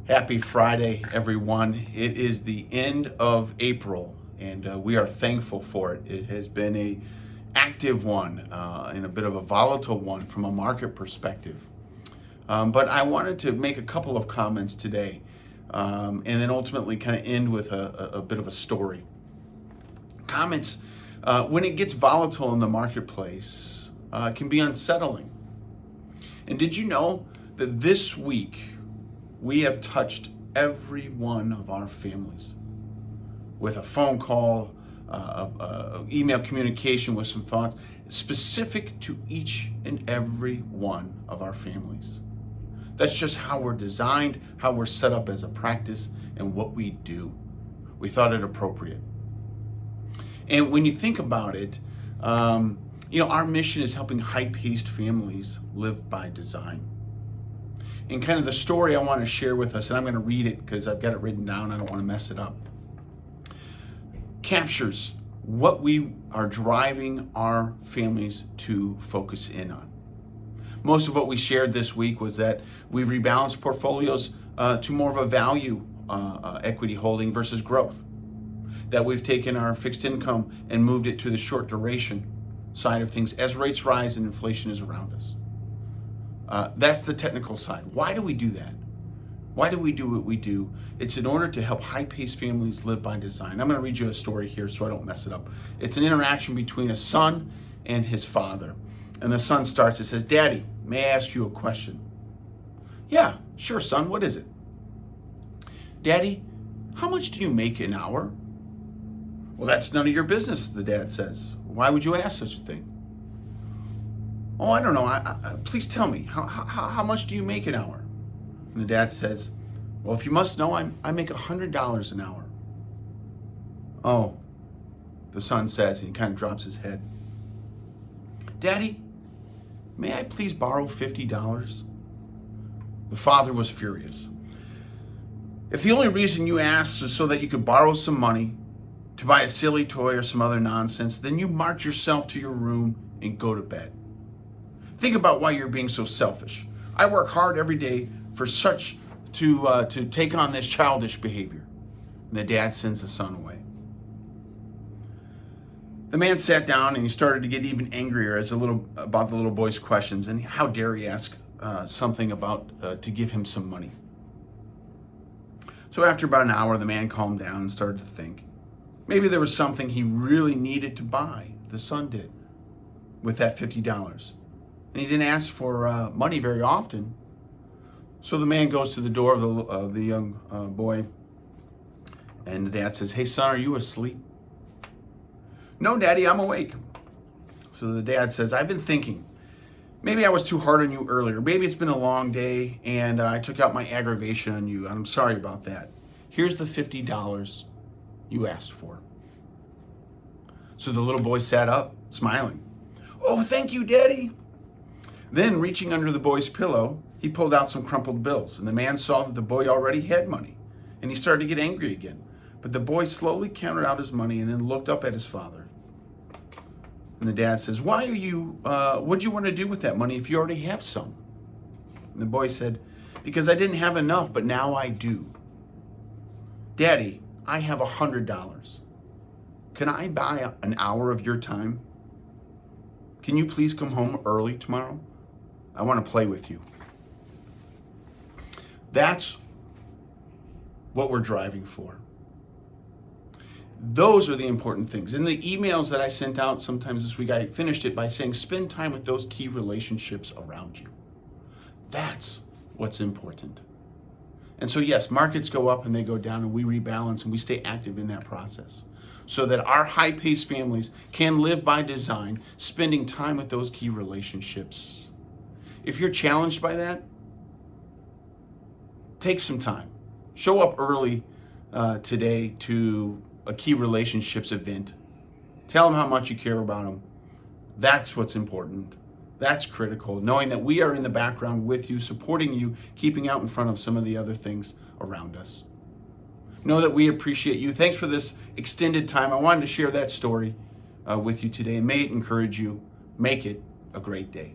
Happy Friday, everyone. It is the end of April, and we are thankful for it. It has been a active one and a bit of a volatile one from a market perspective. But I wanted to make a couple of comments today, and then ultimately kind of end with a bit of a story. Comments, when it gets volatile in the marketplace, can be unsettling. And did you know that this week, we have touched every one of our families with a phone call, email communication with some thoughts specific to each and every one of our families. That's just how we're designed, how we're set up as a practice, and what we do. We thought it appropriate. And when you think about it, our mission is helping high-paced families live by design. And kind of the story I want to share with us, and I'm going to read it because I've got it written down, I don't want to mess it up, captures what we are driving our families to focus in on. Most of what we shared this week was that we've rebalanced portfolios to more of a value equity holding versus growth. That we've taken our fixed income and moved it to the short duration side of things as rates rise and inflation is around us. That's the technical side. Why do we do that? Why do we do what we do? It's in order to help high-paced families live by design. I'm going to read you a story here so I don't mess it up. It's an interaction between a son and his father. And the son starts, it says, "Daddy, may I ask you a question?" "Yeah, sure, son. What is it?" "Daddy, how much do you make an hour?" "Well, that's none of your business," the dad says. "Why would you ask such a thing?" "Oh, I don't know. Please tell me, how much do you make an hour?" And the dad says, "Well, if you must know, I make $100 an hour." "Oh," the son says, and he kind of drops his head. "Daddy, may I please borrow $50? The father was furious. "If the only reason you asked is so that you could borrow some money to buy a silly toy or some other nonsense, then you march yourself to your room and go to bed. Think about why you're being so selfish. I work hard every day for such to take on this childish behavior." And the dad sends the son away. The man sat down and he started to get even angrier about the little boy's questions, and how dare he ask something about to give him some money. So after about an hour, the man calmed down and started to think. Maybe there was something he really needed to buy, the son did, with that $50. And he didn't ask for money very often. So the man goes to the door of the young boy, and the dad says, "Hey, son, are you asleep?" "No, Daddy, I'm awake." So the dad says, "I've been thinking. Maybe I was too hard on you earlier. Maybe it's been a long day, and I took out my aggravation on you. I'm sorry about that. Here's the $50 you asked for." So the little boy sat up, smiling. "Oh, thank you, Daddy." Then, reaching under the boy's pillow, he pulled out some crumpled bills, and the man saw that the boy already had money, and he started to get angry again. But the boy slowly counted out his money and then looked up at his father. And the dad says, what do you want to do with that money if you already have some?" And the boy said, "Because I didn't have enough, but now I do." "Daddy, I have $100. Can I buy an hour of your time? Can you please come home early tomorrow? I want to play with you." That's what we're driving for. Those are the important things. In the emails that I sent out sometimes this week, I finished it by saying, spend time with those key relationships around you. That's what's important. And so yes, markets go up and they go down, and we rebalance and we stay active in that process so that our high-paced families can live by design, spending time with those key relationships. If you're challenged by that, take some time. Show up early today to a key relationships event. Tell them how much you care about them. That's what's important. That's critical. Knowing that we are in the background with you, supporting you, keeping out in front of some of the other things around us. Know that we appreciate you. Thanks for this extended time. I wanted to share that story with you today. May it encourage you. Make it a great day.